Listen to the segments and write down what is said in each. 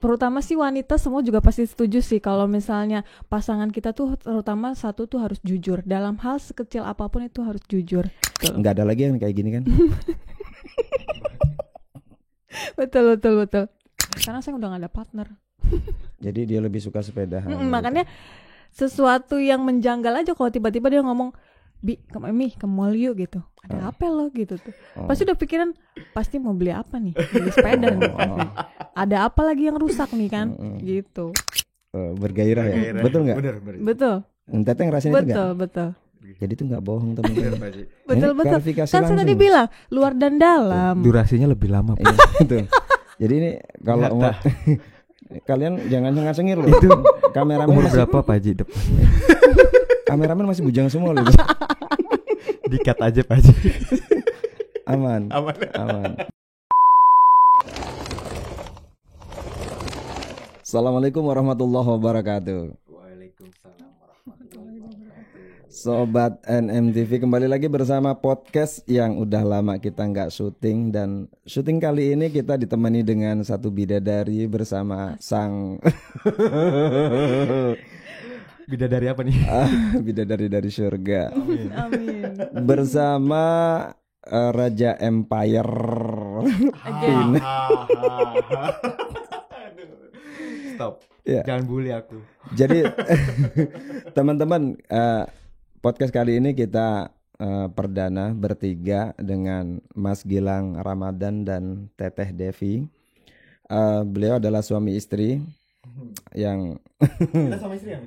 terutama sih wanita semua juga pasti setuju sih kalau misalnya pasangan kita tuh terutama satu tuh harus jujur dalam hal sekecil apapun itu harus jujur. Nggak ada lagi yang kayak gini kan? Betul. Karena saya udah gak ada partner. Jadi dia lebih suka sepedahan. Makanya sesuatu yang menjanggal aja kalau tiba-tiba dia ngomong, Bi, ke mall yuk gitu. Ada apa lo gitu tuh. Pasti udah pikiran, pasti mau beli apa nih? Beli sepeda nih. Ada apa lagi yang rusak nih kan? Gitu. Bergairah ya? Betul nggak? Betul. Teteh ngerasain itu nggak? Betul. Jadi itu nggak bohong teman-teman. Betul. Kan saya tadi bilang, luar dan dalam. Durasinya lebih lama. Iya, betul. Jadi ini kalau kalian jangan ngacengir loh. Itu kameramen umur masih, berapa Pak Haji depan? kameramen masih bujang semua loh. Dikat aja Pak Haji. Aman. Assalamualaikum warahmatullahi wabarakatuh. Waalaikumsalam warahmatullahi wabarakatuh. Sobat NMTV, kembali lagi bersama podcast yang udah lama kita nggak syuting. Dan syuting kali ini kita ditemani dengan satu bidadari bersama sang Bidadari apa nih? bidadari dari surga. Amin. Bersama Raja Empire. Again. Stop. Ya. Jangan bully aku. Jadi teman-teman, podcast kali ini kita perdana bertiga dengan Mas Gilang Ramadan dan Teteh Devi. Beliau adalah suami istri yang Kita sama istri ya?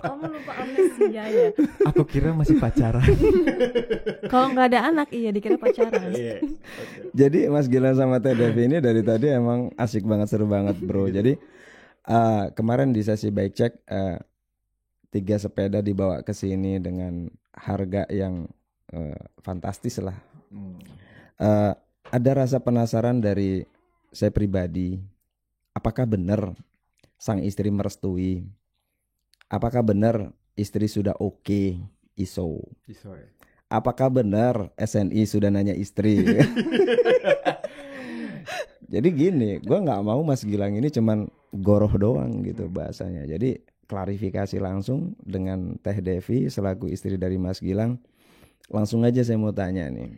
Kamu lupa amnesia ya. Aku kira masih pacaran. Kalau nggak ada anak, iya dikira pacaran. Jadi Mas Gilang sama Teh Devi ini dari tadi emang asik banget, seru banget bro. Jadi kemarin di sesi bike check 3 sepeda dibawa ke sini dengan harga yang fantastis lah. Ada rasa penasaran dari saya pribadi. Apakah benar sang istri merestui? Apakah benar istri sudah oke, ISO? Apakah benar SNI sudah nanya istri? Jadi gini, gue nggak mau Mas Gilang ini cuman goroh doang gitu bahasanya. Jadi klarifikasi langsung dengan Teh Devi selaku istri dari Mas Gilang. Langsung aja saya mau tanya nih,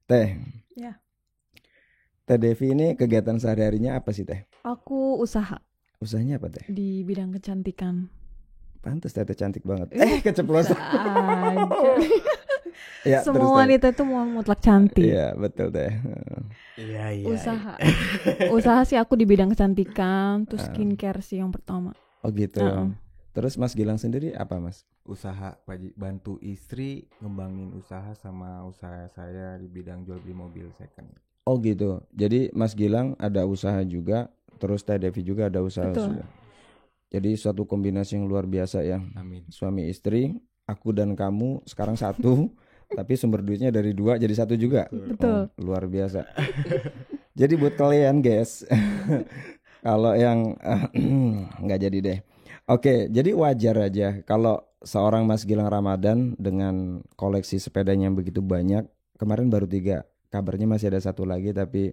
Teh. Ya. Teh Devi ini kegiatan sehari-harinya apa sih Teh? Aku usaha Usahanya apa Teh? di bidang kecantikan. Pantes Teh cantik banget. Keceplosan. Ya, Semua wanita itu mau mutlak cantik. Iya betul Teh. Iya. Usaha sih aku di bidang kecantikan, terus skincare sih yang pertama. Oh gitu. Terus Mas Gilang sendiri apa Mas? Usaha Pak Haji, bantu istri ngembangin usaha sama usaha saya di bidang jual beli mobil second. Oh gitu. Jadi Mas Gilang ada usaha juga, terus Teh Devi juga ada usaha juga. Jadi suatu kombinasi yang luar biasa ya. Amin. Suami istri, aku dan kamu sekarang satu, tapi sumber duitnya dari 2 jadi 1 juga. Betul. Luar biasa. Jadi buat kalian guys, kalau yang nggak jadi deh. Oke, jadi wajar aja kalau seorang Mas Gilang Ramadan dengan koleksi sepedanya yang begitu banyak. Kemarin baru 3, kabarnya masih ada 1 lagi, tapi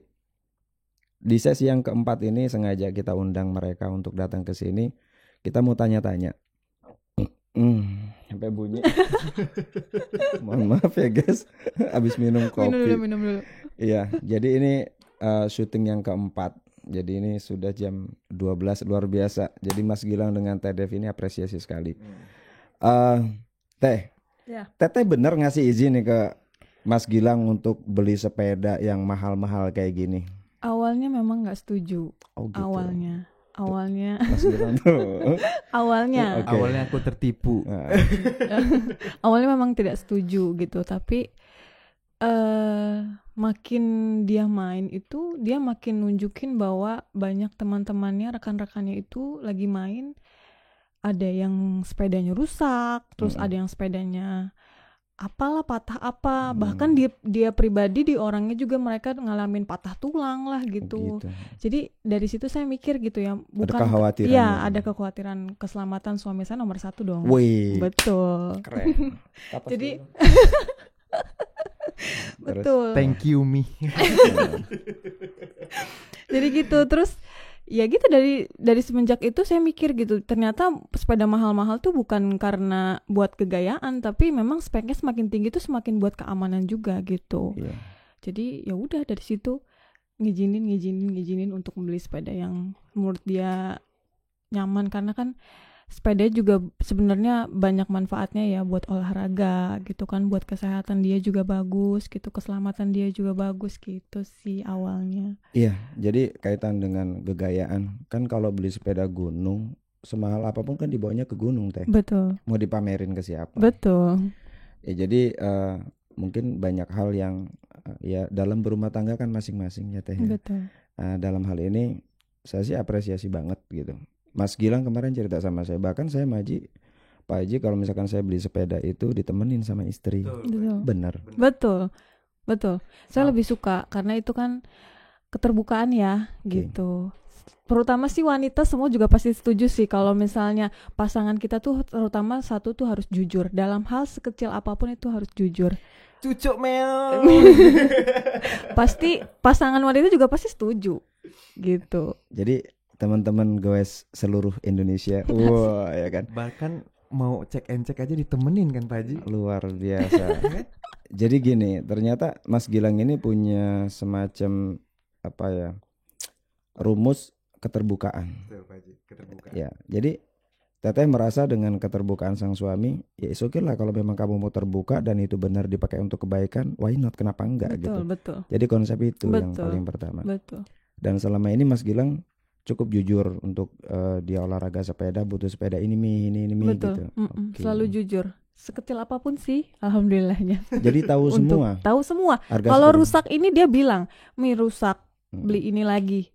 di sesi yang keempat ini sengaja kita undang mereka untuk datang ke sini. Kita mau tanya-tanya. Sampai bunyi. Mohon maaf ya guys, habis minum kopi. Minum dulu. Iya, jadi ini syuting yang keempat. Jadi ini sudah jam 12, luar biasa. Jadi Mas Gilang dengan Teh Dev ini apresiasi sekali. Teh, Ya. Teteh bener ngasih izin nih ke Mas Gilang untuk beli sepeda yang mahal-mahal kayak gini? Awalnya memang nggak setuju. Oh gitu. Awalnya Mas Gilang tuh. awalnya Oke. Awalnya aku tertipu. awalnya memang tidak setuju gitu, tapi makin dia main itu dia makin nunjukin bahwa banyak teman-temannya, rekan-rekannya itu lagi main, ada yang sepedanya rusak, terus ada yang sepedanya apalah patah apa, bahkan dia pribadi di orangnya juga mereka ngalamin patah tulang lah gitu. Jadi dari situ saya mikir gitu ya, bukan ada kekhawatiran. Iya, ada kekhawatiran keselamatan suami saya nomor 1 dong. Wih, betul. Keren. Jadi betul. Thank you me. Jadi gitu, terus Ya gitu, dari semenjak itu saya mikir gitu, ternyata sepeda mahal-mahal tuh bukan karena buat kegayaan, tapi memang speknya semakin tinggi tuh semakin buat keamanan juga gitu. Iya. Jadi ya udah dari situ ngizinin untuk membeli sepeda yang menurut dia nyaman, karena kan sepeda juga sebenarnya banyak manfaatnya ya buat olahraga gitu kan, buat kesehatan dia juga bagus gitu, keselamatan dia juga bagus gitu sih awalnya. Iya, jadi kaitan dengan kegayaan kan, kalau beli sepeda gunung semahal apapun kan dibawanya ke gunung Teh. Betul. Mau dipamerin ke siapa? Betul. Ya jadi mungkin banyak hal yang ya dalam berumah tangga kan masing-masing ya Teh. Betul. Dalam hal ini saya sih apresiasi banget gitu. Mas Gilang kemarin cerita sama saya, bahkan saya Pak Haji kalau misalkan saya beli sepeda itu ditemenin sama istri. Betul. Benar. Betul. Saya lebih suka karena itu kan keterbukaan ya gitu. Terutama sih wanita semua juga pasti setuju sih kalau misalnya pasangan kita tuh terutama satu tuh harus jujur. Dalam hal sekecil apapun itu harus jujur. Cucuk mel. Pasti pasangan wanita juga pasti setuju gitu. Jadi teman-teman goes seluruh Indonesia, wah ya kan. Bahkan mau cek and cek aja ditemenin kan Pak Haji. Luar biasa. Jadi gini, ternyata Mas Gilang ini punya semacam apa ya, rumus keterbukaan. Betul Pak Haji, keterbukaan. Ya, jadi Teteh merasa dengan keterbukaan sang suami, ya oke lah kalau memang kamu mau terbuka dan itu benar dipakai untuk kebaikan, why not, kenapa enggak gitu. Betul. Jadi konsep itu yang paling pertama. Betul. Dan selama ini Mas Gilang cukup jujur untuk dia olahraga sepeda, butuh sepeda ini betul. gitu. Okay. Selalu jujur. Sekecil apapun sih, alhamdulillahnya. Jadi tahu semua. Tahu semua. Kalau rusak ini dia bilang, "Mi rusak, beli ini lagi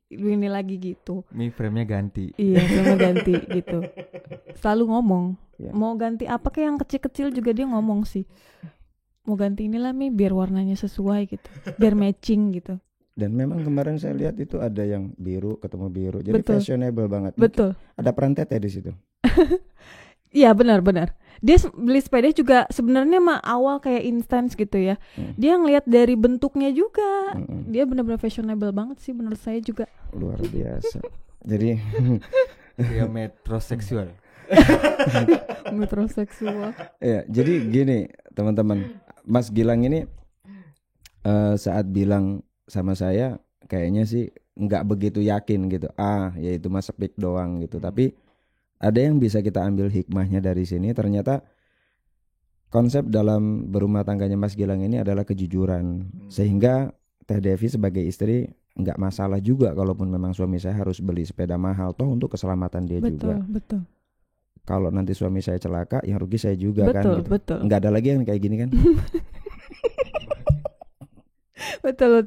gitu." Mi frame-nya ganti. Iya, frame-nya ganti gitu. Selalu ngomong. Ya. Mau ganti apa kayak yang kecil-kecil juga dia ngomong sih. Mau ganti inilah Mi biar warnanya sesuai gitu. Biar matching gitu. Dan memang kemarin saya lihat itu ada yang biru ketemu biru, jadi fashionable banget. Betul. Ada peran Teteh di situ. Iya benar. Dia beli sepeda juga sebenarnya mah awal kayak instance gitu ya. Dia ngelihat dari bentuknya juga. Dia benar-benar fashionable banget sih menurut saya juga. Luar biasa. Jadi dia metroseksual. Metroseksual. Ya, jadi gini teman-teman, Mas Gilang ini saat bilang sama saya kayaknya sih nggak begitu yakin gitu, yaitu mas speak doang gitu. Tapi ada yang bisa kita ambil hikmahnya dari sini. Ternyata konsep dalam berumah tangganya Mas Gilang ini adalah kejujuran, sehingga Teh Devi sebagai istri nggak masalah juga kalaupun memang suami saya harus beli sepeda mahal, toh untuk keselamatan dia juga. Betul. Kalau nanti suami saya celaka, yang rugi saya juga kan gitu. Betul. Nggak ada lagi yang kayak gini kan. Betul.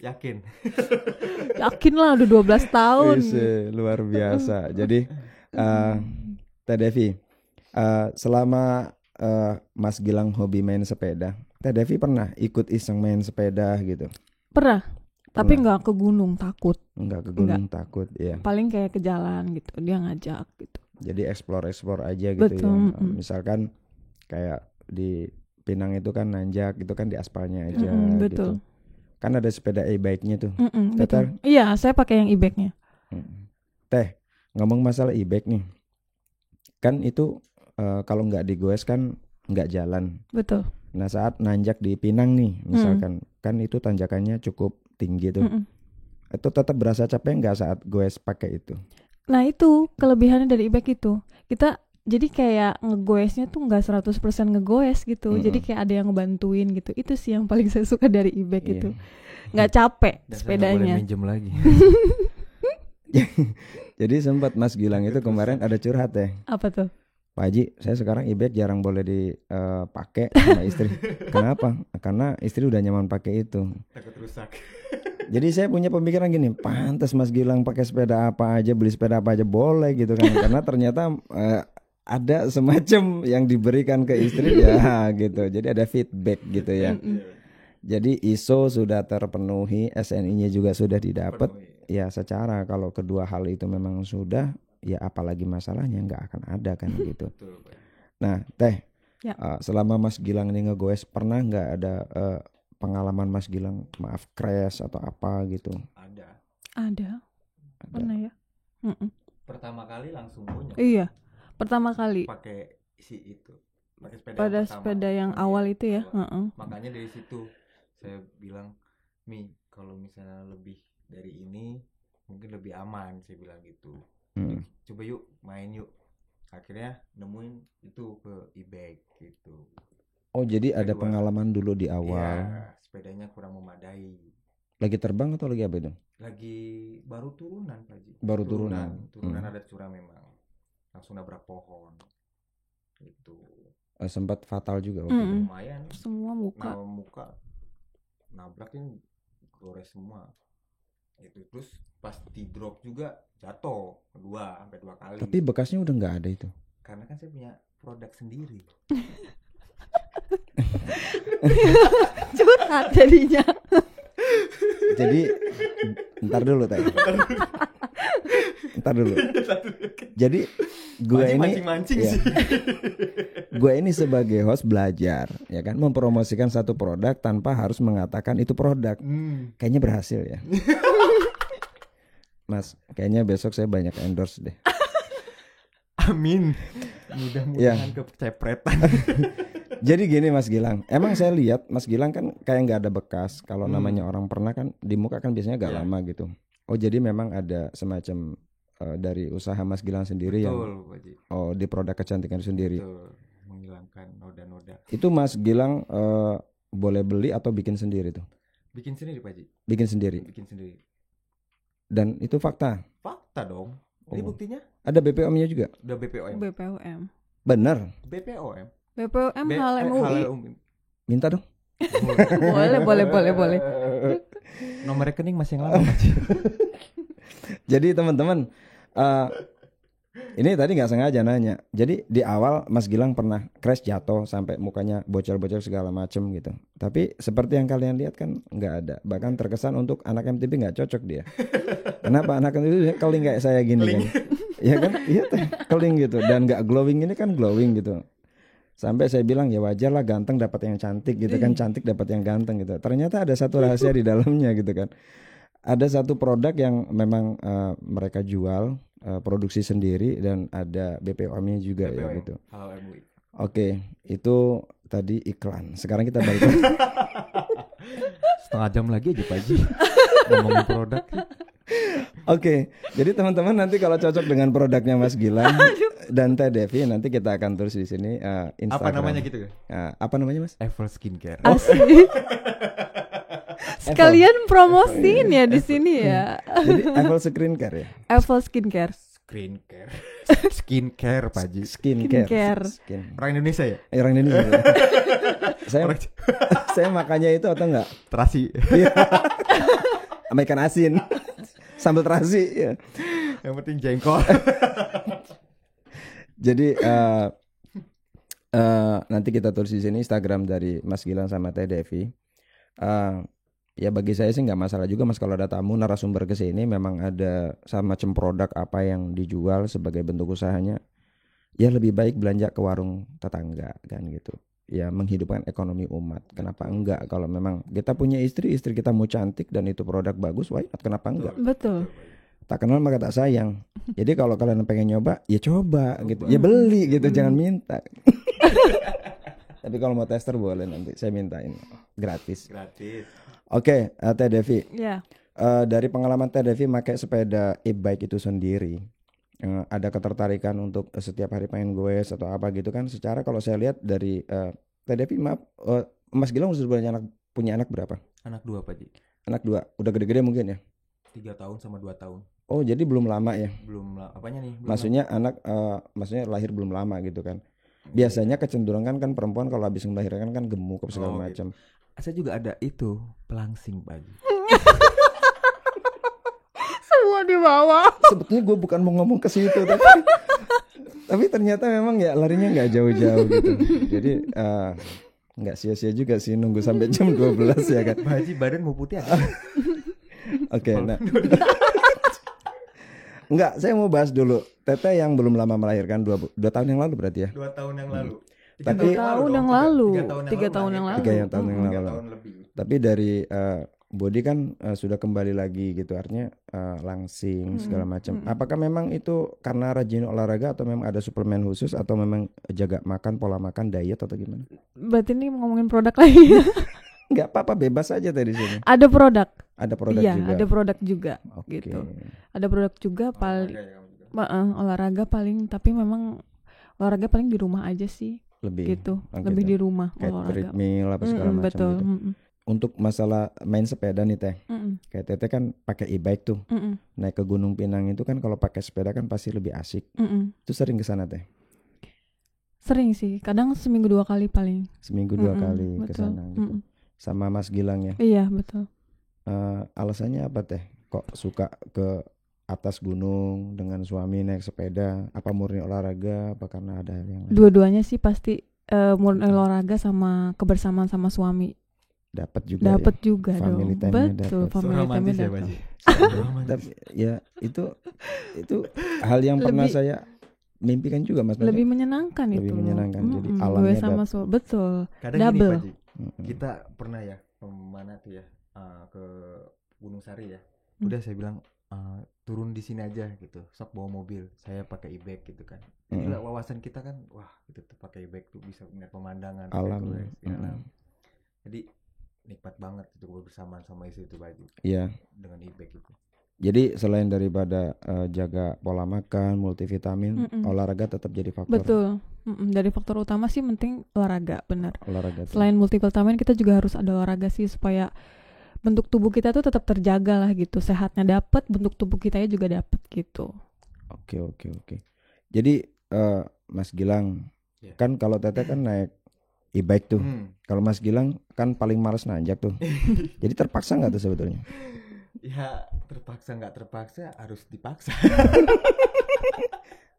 Yakin lah udah 12 tahun. Luar biasa. Jadi Teh Devi, selama Mas Gilang hobi main sepeda, Teh Devi pernah ikut iseng main sepeda gitu? Pernah. Tapi nggak ke gunung, takut. Nggak ke gunung, takut ya. Paling kayak ke jalan gitu, dia ngajak gitu. Jadi explore aja gitu. Betul. Ya. Misalkan kayak di Pinang itu kan nanjak, itu kan di aspalnya aja betul. gitu. Kan ada sepeda e-bike-nya tuh. Betul. Iya, saya pakai yang e-bike-nya. Teh, ngomong masalah e-bike nih. Kan itu kalau nggak digoes kan nggak jalan. Betul. Nah, saat nanjak di Pinang nih, misalkan kan itu tanjakannya cukup tinggi tuh. Itu tetap berasa capek nggak saat goes pakai itu? Nah, itu kelebihannya dari e-bike itu. Kita jadi kayak ngegoesnya tuh nggak 100% ngegoes gitu. Jadi kayak ada yang ngebantuin gitu. Itu sih yang paling saya suka dari e-bike itu. Nggak capek sepedanya. Boleh minjem lagi. Jadi sempat Mas Gilang itu kemarin ada curhat ya. Apa tuh? Pak Haji, saya sekarang e-bike jarang boleh dipakai sama istri. Kenapa? Karena istri udah nyaman pakai itu. Takut rusak. Jadi saya punya pemikiran gini, pantas Mas Gilang pakai sepeda apa aja, beli sepeda apa aja boleh gitu kan. Karena ternyata ada semacam yang diberikan ke istri ya gitu. Jadi ada feedback gitu ya. Jadi ISO sudah terpenuhi, SNI-nya juga sudah didapat. Ya secara kalau kedua hal itu memang sudah, ya apalagi masalahnya nggak akan ada kan gitu. Nah Teh, selama Mas Gilang ini ngegoes, pernah nggak ada pengalaman Mas Gilang maaf crash atau apa gitu? Ada. Pertama kali langsung punya. Iya, pertama kali Pakai itu. Pakai sepeda pada yang pertama. sepeda yang Iya, awal itu ya. awal. Makanya dari situ saya bilang, Mi, kalau misalnya lebih dari ini mungkin lebih aman, saya bilang gitu. Coba yuk main yuk. Akhirnya nemuin itu ke e-bike gitu. Oh, jadi ada Kedua. pengalaman dulu di awal. Iya, sepedanya kurang memadai. Lagi terbang atau lagi apa itu? Lagi baru turunan Pak Ji. Baru turunan. Turunan ada curam memang. Langsung nabrak pohon. Itu. Sempat fatal juga waktu itu. Lumayan. Semua muka. Muka nabraknya gores semua. Itu terus pas di drop juga jatuh sampai dua kali. Tapi bekasnya udah nggak ada itu. Karena kan saya punya produk sendiri. Curhat jadinya. Jadi ntar dulu Teh. Ntar dulu. Jadi gue ini mancing-mancing ya, sih. gue ini sebagai host belajar ya kan, mempromosikan satu produk tanpa harus mengatakan itu produk. Kayaknya berhasil ya. Mas, kayaknya besok saya banyak endorse deh. Amin. Mudah-mudahan kecepretan. Jadi gini Mas Gilang, emang saya lihat Mas Gilang kan kayak nggak ada bekas. Kalau namanya orang pernah kan di muka kan biasanya agak lama gitu. Oh, jadi memang ada semacam dari usaha Mas Gilang sendiri. Betul, yang Pak Ji. di produk kecantikan sendiri. Betul, menghilangkan noda-noda. Itu Mas Gilang boleh beli atau bikin sendiri tuh? Bikin sendiri Pak Ji. Bikin sendiri. Bikin sendiri. Dan itu fakta. Fakta dong. Ini buktinya Ada BPOM-nya juga. udah BPOM. BPOM. Bener. BPOM. BPOM hal MUI. Minta dong. Boleh. Nomor rekening masih yang lama Pak Ji. Jadi teman-teman, ini tadi nggak sengaja nanya. Jadi di awal Mas Gilang pernah crash jatuh sampai mukanya bocor-bocor segala macem gitu. Tapi seperti yang kalian lihat kan nggak ada. Bahkan terkesan untuk anak MTV nggak cocok dia. Kenapa anak MTV keling kayak saya gini kan? Ya kan, iya keling gitu. Dan nggak glowing, ini kan glowing gitu. Sampai saya bilang ya wajar lah, ganteng dapat yang cantik gitu kan, cantik dapat yang ganteng gitu. Ternyata ada satu rahasia di dalamnya gitu kan. Ada satu produk yang memang mereka jual, produksi sendiri, dan ada BPOM-nya juga ya gitu. Oke, itu tadi iklan. Sekarang kita balik. Setengah jam lagi aja Pak Ji ngomongin produk. Oke, jadi teman-teman nanti kalau cocok dengan produknya Mas Gilang dan Teh Devi, nanti kita akan tulis di sini Instagram. Apa namanya gitu kan? Apa namanya Mas? Evel Skincare. Asik. Sekalian promosiin ya di sini ya. Jadi Evel Skincare ya. Evel Skincare. Skincare Pak Ji. Skincare. Orang Indonesia ya? Orang Indonesia. saya makannya itu atau enggak? Terasi. Sama ikan asin. Sambal terasi ya. Yang penting jengkol. Jadi nanti kita tulis di sini Instagram dari Mas Gilang sama Teh Devi. Ya bagi saya sih nggak masalah juga Mas kalau ada tamu narasumber ke sini, memang ada semacam produk apa yang dijual sebagai bentuk usahanya. Ya lebih baik belanja ke warung tetangga kan gitu. Ya menghidupkan ekonomi umat. Kenapa enggak? Kalau memang kita punya istri kita mau cantik dan itu produk bagus, why not? Kenapa enggak? Betul. Tak kenal maka tak sayang. Jadi kalau kalian pengen nyoba, ya coba gitu. Ya beli gitu, jangan minta. Tapi kalau mau tester boleh, nanti saya mintain gratis. Oke, Teh Devi. Ya. Dari pengalaman Teh Devi pakai sepeda e-bike itu sendiri, ada ketertarikan untuk setiap hari pengen goes atau apa gitu kan? Secara kalau saya lihat dari Teh Devi, maaf, Mas Gilang sudah punya anak berapa? Anak 2 Pak Ji. Anak 2, udah gede-gede mungkin ya? 3 tahun sama 2 tahun. Oh jadi belum lama ya? Belum lah, apanya nih? Maksudnya anak, maksudnya lahir belum lama gitu kan? Biasanya kecenderungan kan perempuan kalau habis melahirkan kan gemuk segala macam. Gitu. Saya juga ada itu pelangsing Pak Ji. Semua di bawah. Sebetulnya gue bukan mau ngomong ke situ, tapi ternyata memang ya larinya nggak jauh-jauh gitu. Jadi nggak sia-sia juga sih nunggu sampai jam 12 ya kan. Pak Ji badan mau putih aja. Oke, nah. Enggak, saya mau bahas dulu Teteh yang belum lama melahirkan 2 tahun yang lalu berarti ya? 2 tahun yang lalu. Tapi 3 tahun yang lalu. 3 tahun yang lalu. 3 tahun yang lalu. lebih. Tapi dari body kan sudah kembali lagi gitu, artinya langsing segala macam. Apakah memang itu karena rajin olahraga atau memang ada suplemen khusus atau memang jaga makan, pola makan, diet atau gimana? Berarti ini ngomongin produk lagi. Nggak apa-apa, bebas aja dari sini. Ada produk. Ada produk Iya, juga. ada produk juga. Oke. Gitu. Ada produk juga paling Olahraga ya kamu juga. olahraga paling, tapi memang olahraga paling di rumah aja sih. Lebih Gitu. oh Lebih gitu. di rumah Kayak olahraga. treadmill apa segala macam Betul. gitu. Untuk masalah main sepeda nih Teh, kayak Teteh kan pakai e-bike tuh, naik ke Gunung Pinang itu kan kalau pakai sepeda kan pasti lebih asik. Itu sering ke sana Teh? Sering sih, kadang seminggu 2 kali paling. Seminggu 2 kali ke Betul. sana gitu. Sama Mas Gilang ya. Iya betul. Alasannya apa Teh? Kok suka ke atas gunung dengan suami naik sepeda? Apa murni olahraga? Apa karena ada yang lain? Dua-duanya sih pasti murni olahraga sama kebersamaan sama suami. Dapat juga Dapat ya. juga Family dong. time-nya Betul, dapet. family time-nya Romantis ya dapat. Baji. Tapi ya itu hal yang pernah Lebih- saya mimpikan juga Mas. Lebih menyenangkan Lebih itu. menyenangkan. Jadi Gue alamnya sama betul. Kadang Double. gini Paji, kita pernah ya kemana tuh ya, ke Gunung Sari ya. Udah saya bilang turun di sini aja gitu, sok bawa mobil, saya pakai e-bike gitu kan. Gila, wawasan kita kan, wah itu tuh pakai e-bike tuh bisa melihat pemandangan, alam. alam. Jadi nikmat banget itu bersamaan sama istri itu Paji. Iya. Dengan e-bike itu. Jadi selain daripada jaga pola makan, multivitamin, olahraga tetap jadi faktor. Betul. Dari faktor utama sih penting olahraga, benar. Olahraga. Selain multivitamin kita juga harus ada olahraga sih supaya bentuk tubuh kita tuh tetap terjaga lah gitu. Sehatnya dapat, bentuk tubuh kitanya juga dapat gitu. Oke. Jadi Mas Gilang, Yeah. kan kalau Teteh kan naik e-bike tuh. Kalau Mas Gilang kan paling males nanjak tuh. Jadi terpaksa nggak tuh sebetulnya? Ya terpaksa nggak terpaksa harus dipaksa.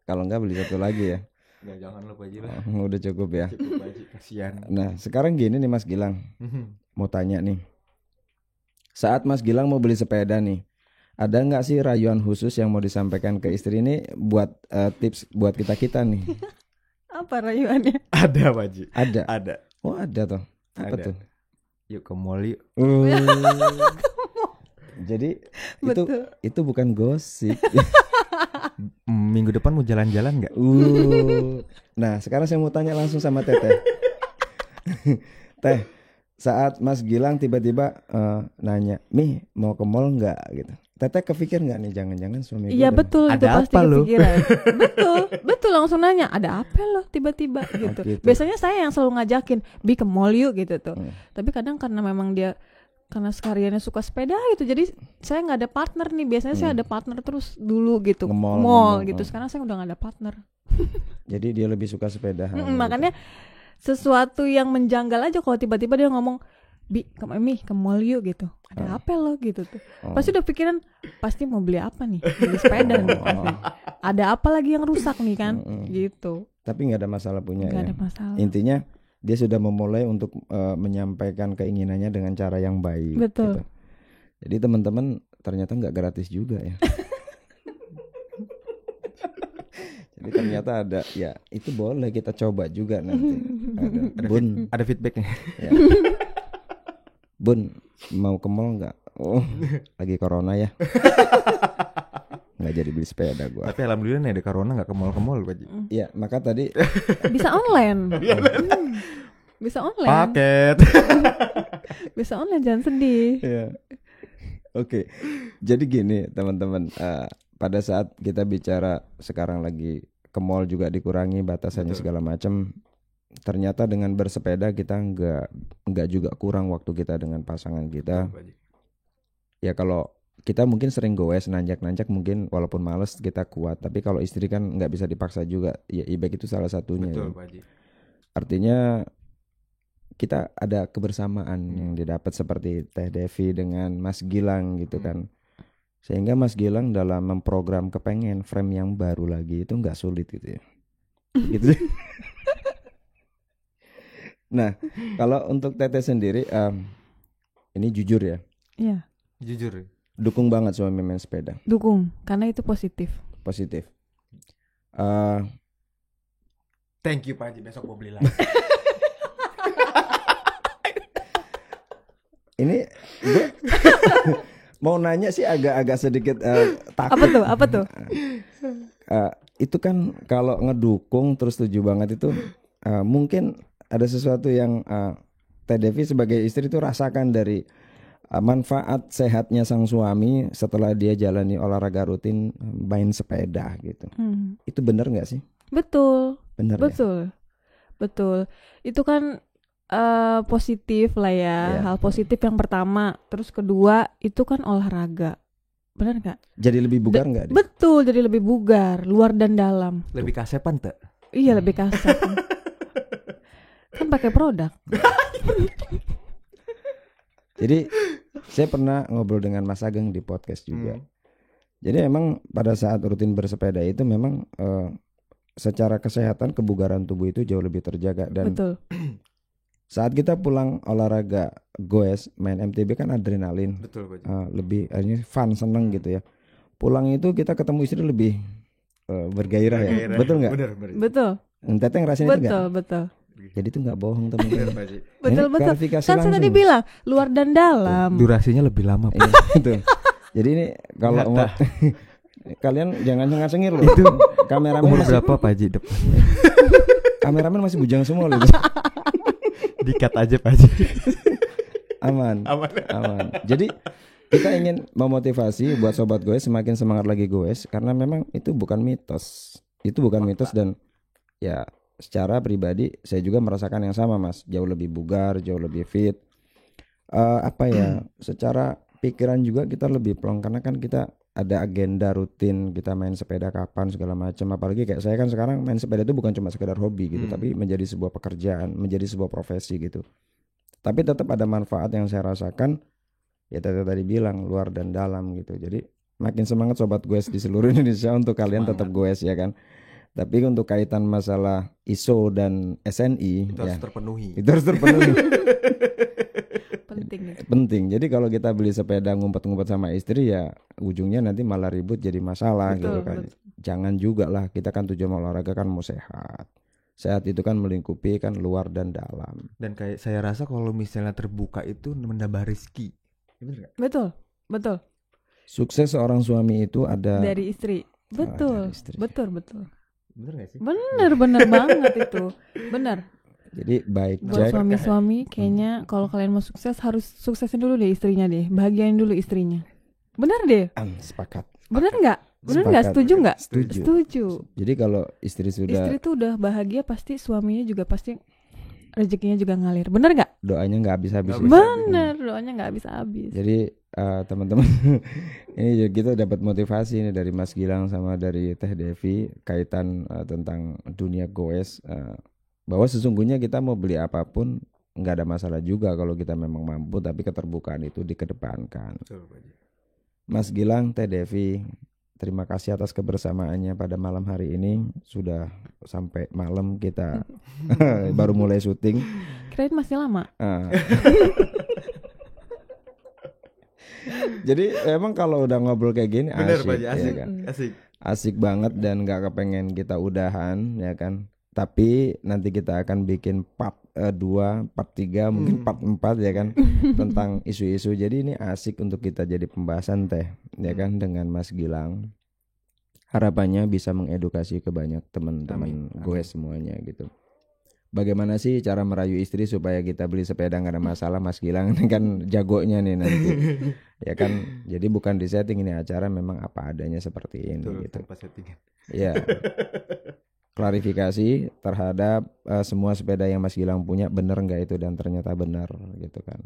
Kalau nggak beli satu lagi ya. Nggak, jangan lupa aja lah. Udah cukup ya. Cukup Paji, kasihan. Nah sekarang gini nih Mas Gilang, mau tanya nih. Saat Mas Gilang mau beli sepeda nih, ada nggak sih rayuan khusus yang mau disampaikan ke istri ini buat tips buat kita nih? Apa rayuannya? Ada Paji. Ada. Ada. Oh ada tuh. Apa Ada. tuh? Yuk ke mall yuk. Jadi Betul. itu bukan gosip. Minggu depan mau jalan-jalan nggak? Nah sekarang saya mau tanya langsung sama Teteh. Teh, saat Mas Gilang tiba-tiba nanya, "Mi mau ke mall nggak?" gitu. Teteh kepikir nggak nih jangan-jangan suami gue Iya udah- betul, itu Ada pasti apa lu? kepikiran. betul langsung nanya, ada apa loh tiba-tiba gitu. gitu. Biasanya saya yang selalu ngajakin, "Bi ke mall yuk" gitu tuh. Hmm. Tapi kadang karena memang dia karena sekaliannya suka sepeda gitu, jadi saya nggak ada partner nih. Biasanya saya ada partner terus dulu gitu, Nge-mall, gitu. oh. Sekarang saya udah nggak ada partner. Jadi dia lebih suka sepedahan. gitu. Makanya sesuatu yang menjanggal aja kalau tiba-tiba dia ngomong, "Bi, ke mall yuk" gitu. Ada apa lo gitu tuh. Oh. Pasti udah pikiran pasti mau beli apa nih? Beli sepeda nih. pasti. Ada apa lagi yang rusak nih kan? Gitu. Tapi nggak ada masalah punya Nggak ya. ada masalah. Intinya dia sudah memulai untuk menyampaikan keinginannya dengan cara yang baik. Betul. Gitu. Jadi teman-teman ternyata nggak gratis juga ya. Jadi ternyata ada ya itu boleh kita coba juga nanti. Ada. Bun, Ada feedbacknya. ya. Bun mau ke mall nggak? Oh lagi corona ya. Nggak jadi beli sepeda gua. Tapi alhamdulillah nih ada corona nggak ke mall Paji. Iya maka tadi Bisa online. Bisa online. Paket. Bisa online, jangan sedih. ya. Oke. Jadi gini teman-teman, pada saat kita bicara sekarang lagi ke mall juga dikurangi batasannya segala macam. Ternyata dengan bersepeda kita nggak juga kurang waktu kita dengan pasangan kita. Ya kalau kita mungkin sering goes nanjak-nanjak mungkin walaupun males kita kuat. Tapi kalau istri kan nggak bisa dipaksa juga. Ya e-bike itu salah satunya. Betul Ya. Paji. Artinya kita ada kebersamaan yang didapat seperti Teh Devi dengan Mas Gilang gitu kan. Sehingga Mas Gilang dalam memprogram kepengen frame yang baru lagi itu nggak sulit gitu ya. Gitu. Nah, kalau untuk Teteh sendiri ini jujur ya, Iya, Jujur. dukung banget suami main sepeda, dukung karena itu positif. positif. Thank you Paji, besok mau beli lagi. Ini gue mau nanya sih agak sedikit takut. Apa tuh? Itu kan kalau ngedukung terus setuju banget itu mungkin ada sesuatu yang Teh Devi sebagai istri itu rasakan dari manfaat sehatnya sang suami setelah dia jalani olahraga rutin main sepeda gitu. Itu benar nggak sih? Betul. Benar. Betul. Itu kan positif lah ya. Hal positif yang pertama. Terus kedua itu kan olahraga. Benar nggak? Jadi lebih bugar nggak? Betul, jadi lebih bugar, luar dan dalam. Lebih kasepan tak? Iya, lebih kasar. Kan pakai produk. Jadi saya pernah ngobrol dengan Mas Ageng di podcast juga. Jadi memang pada saat rutin bersepeda itu memang secara kesehatan kebugaran tubuh itu jauh lebih terjaga. Dan betul. Saat kita pulang olahraga goes main MTB kan adrenalin. Betul, lebih ini fun, seneng gitu ya. Pulang itu kita ketemu istri lebih bergairah ya. Betul nggak? Betul. Teteh ngerasain itu nggak? Betul. Jadi itu nggak bohong teman-teman. Betul. Kan saya tadi bilang luar dan dalam. Durasinya lebih lama. Betul. Jadi ini kalau kalian jangan ngacengin loh. Itu kameramen umur berapa Pak Haji depan? Kameramen masih bujang semua loh. Dikat aja Pak Haji. Aman. Jadi kita ingin memotivasi buat sobat goes semakin semangat lagi goes karena memang itu bukan mitos. Itu bukan mitos dan ya secara pribadi saya juga merasakan yang sama Mas. Jauh lebih bugar, jauh lebih fit. Secara pikiran juga kita lebih plong karena kan kita ada agenda rutin, kita main sepeda kapan segala macam. Apalagi kayak saya kan sekarang main sepeda itu bukan cuma sekedar hobi gitu, tapi menjadi sebuah pekerjaan, menjadi sebuah profesi gitu. Tapi tetap ada manfaat yang saya rasakan. Ya tadi bilang luar dan dalam gitu. Jadi makin semangat sobat goes di seluruh Indonesia untuk kalian tetap goes ya kan. Tapi untuk kaitan masalah ISO dan SNI itu harus terpenuhi. Itu harus terpenuhi. Penting. Jadi kalau kita beli sepeda ngumpet-ngumpet sama istri ya ujungnya nanti malah ribut jadi masalah. Betul, gitu kan. Betul. Jangan juga lah, kita kan tujuan olahraga kan mau sehat. Sehat itu kan melingkupi kan luar dan dalam. Dan kayak saya rasa kalau misalnya terbuka itu menambah rezeki. Bener gak? Betul. Sukses seorang suami itu ada dari istri. Betul. Betul. Bener gak sih? Bener banget itu. Bener. Jadi baik buat suami-suami kayaknya kalau kalian mau sukses harus suksesin dulu deh istrinya deh. Bahagiain dulu istrinya. Bener deh. Sepakat. Bener nggak? Setuju nggak? Setuju. Jadi kalau istri tuh udah bahagia pasti suaminya juga pasti rezekinya juga ngalir. Bener nggak? Doanya nggak habis-habis. Bener, doanya nggak habis-habis. Jadi teman-teman ini kita dapat motivasi nih dari Mas Gilang sama dari Teh Devi kaitan tentang dunia goes. Bahwa sesungguhnya kita mau beli apapun nggak ada masalah juga kalau kita memang mampu, tapi keterbukaan itu dikedepankan. Mas Gilang, Teh Devi, terima kasih atas kebersamaannya pada malam hari ini. Sudah sampai malam kita baru mulai syuting. Kirain masih lama. Jadi emang kalau udah ngobrol kayak gini asik. Ya kan? Asik banget dan nggak kepengen kita udahan ya kan. Tapi nanti kita akan bikin part 2, part 3, mungkin part 4 ya kan tentang isu-isu. Jadi ini asik untuk kita jadi pembahasan Teh ya kan dengan Mas Gilang. Harapannya bisa mengedukasi ke banyak teman-teman goes semuanya gitu. Bagaimana sih cara merayu istri supaya kita beli sepeda nggak ada masalah? Mas Gilang ini kan jagonya nih nanti ya kan. Jadi bukan di setting, ini acara memang apa adanya seperti ini. Betul, gitu. Tanpa settingan. Ya. Klarifikasi terhadap semua sepeda yang Mas Gilang punya benar nggak itu, dan ternyata benar gitu kan.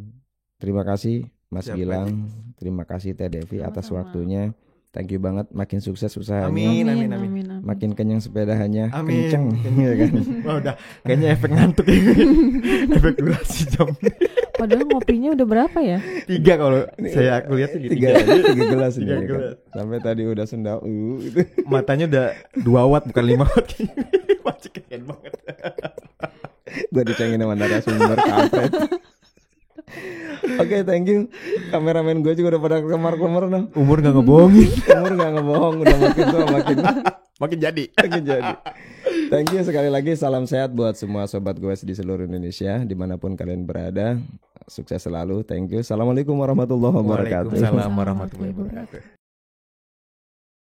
Terima kasih Mas Gilang, terima kasih Teh Devi atas waktunya. Thank you banget, makin sukses usahanya. Amin. Makin kenyang sepedahannya, kenceng ya kan. Udah kayaknya efek ngantuk ini. Efek durasi jam. Padahal ngopinya udah berapa ya? 3 kalau saya lihat sih 3 gelas ini ya kan. Sampai tadi udah sendal gitu. Matanya udah 2 watt bukan 5 watt. Masih keren banget. Gua dicengin sama narasumber kampret. Oke, thank you. Kameramen gue juga udah pada kemar-kemar nah. Umur gak ngebohongin. Umur gak ngebohong, udah makin tua makin jadi. Thank you sekali lagi, salam sehat buat semua sobat goes di seluruh Indonesia dimanapun kalian berada. sukses selalu. Thank you. Assalamualaikum warahmatullahi wabarakatuh. Waalaikumsalam warahmatullahi wabarakatuh.